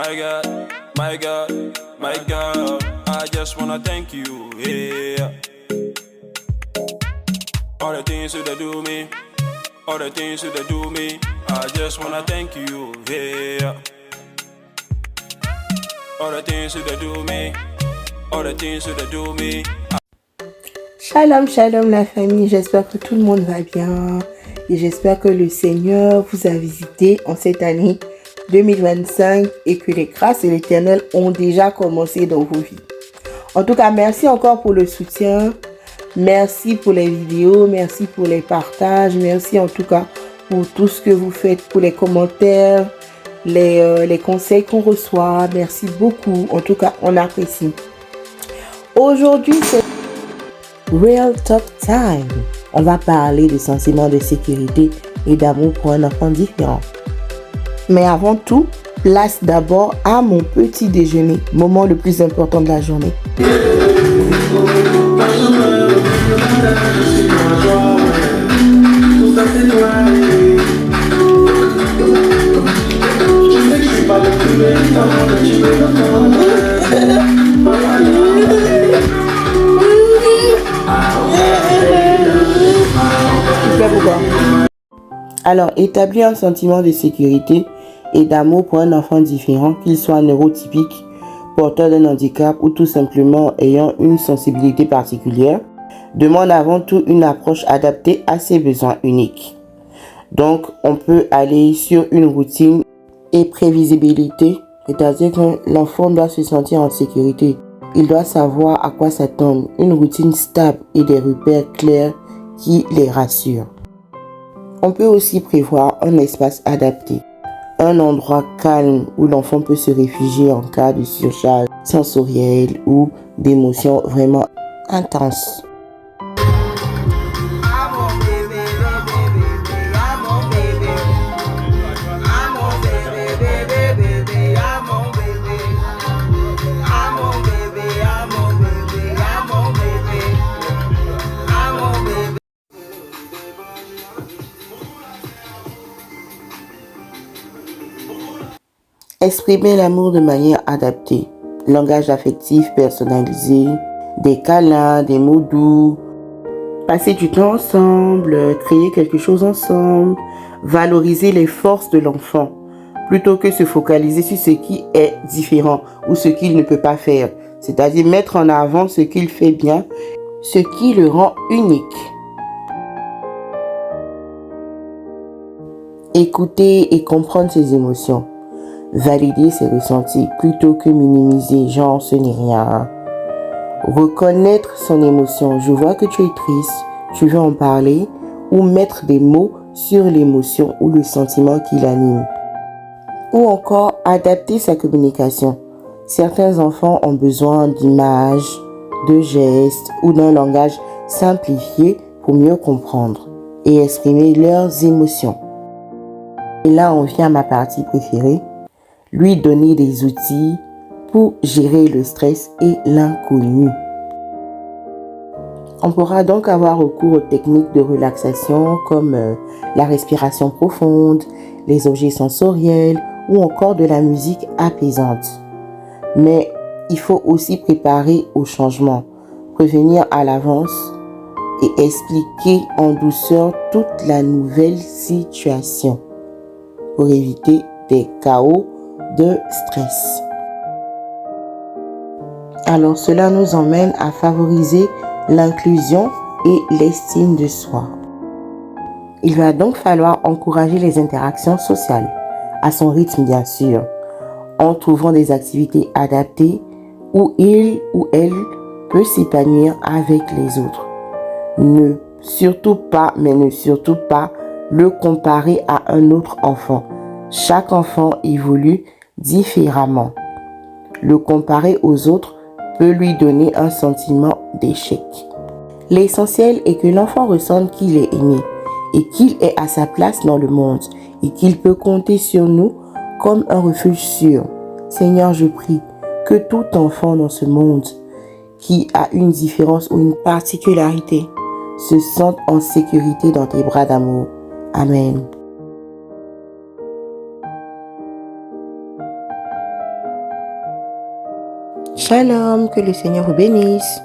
My God, my God, my God, I just wanna thank you, yeah. All the things you do me, all the things you do me, I just wanna thank you, yeah. All the things you do me, all the things you do me. Shalom, shalom la famille, j'espère que tout le monde va bien et j'espère que le Seigneur vous a visité en cette année 2025 et que les grâces de l'Éternel ont déjà commencé dans vos vies. En tout cas, merci encore pour le soutien, merci pour les vidéos, merci pour les partages, merci en tout cas pour tout ce que vous faites, pour les commentaires, les conseils qu'on reçoit. Merci beaucoup, en tout cas, on apprécie. Aujourd'hui, c'est Real Talk Time. On va parler des sentiments de sécurité et d'amour pour un enfant différent. Mais avant tout, place d'abord à mon petit déjeuner, moment le plus important de la journée. Alors, établir un sentiment de sécurité et d'amour pour un enfant différent, qu'il soit neurotypique, porteur d'un handicap ou tout simplement ayant une sensibilité particulière, demande avant tout une approche adaptée à ses besoins uniques. Donc, on peut aller sur une routine et prévisibilité, c'est-à-dire que l'enfant doit se sentir en sécurité. Il doit savoir à quoi s'attendre, une routine stable et des repères clairs qui les rassurent. On peut aussi prévoir un espace adapté, un endroit calme où l'enfant peut se réfugier en cas de surcharge sensorielle ou d'émotions vraiment intenses. Exprimer l'amour de manière adaptée, langage affectif personnalisé, des câlins, des mots doux, passer du temps ensemble, créer quelque chose ensemble, valoriser les forces de l'enfant, plutôt que se focaliser sur ce qui est différent ou ce qu'il ne peut pas faire, c'est-à-dire mettre en avant ce qu'il fait bien, ce qui le rend unique. Écouter et comprendre ses émotions. Valider ses ressentis plutôt que minimiser, genre ce n'est rien. Reconnaître son émotion, je vois que tu es triste, tu veux en parler, ou mettre des mots sur l'émotion ou le sentiment qui l'anime. Ou encore adapter sa communication. Certains enfants ont besoin d'images, de gestes ou d'un langage simplifié pour mieux comprendre et exprimer leurs émotions. Et là, on vient à ma partie préférée. Lui donner des outils pour gérer le stress et l'inconnu. On pourra donc avoir recours aux techniques de relaxation comme la respiration profonde, les objets sensoriels ou encore de la musique apaisante. Mais il faut aussi préparer au changement, prévenir à l'avance et expliquer en douceur toute la nouvelle situation pour éviter des chaos de stress. Alors cela nous emmène à favoriser l'inclusion et l'estime de soi. Il va donc falloir encourager les interactions sociales, à son rythme bien sûr, en trouvant des activités adaptées où il ou elle peut s'épanouir avec les autres. Ne surtout pas le comparer à un autre enfant. Chaque enfant évolue différemment. Le comparer aux autres peut lui donner un sentiment d'échec. L'essentiel est que l'enfant ressente qu'il est aimé et qu'il est à sa place dans le monde et qu'il peut compter sur nous comme un refuge sûr. Seigneur, je prie que tout enfant dans ce monde qui a une différence ou une particularité se sente en sécurité dans tes bras d'amour. Amen. Shalom, que le Seigneur vous bénisse.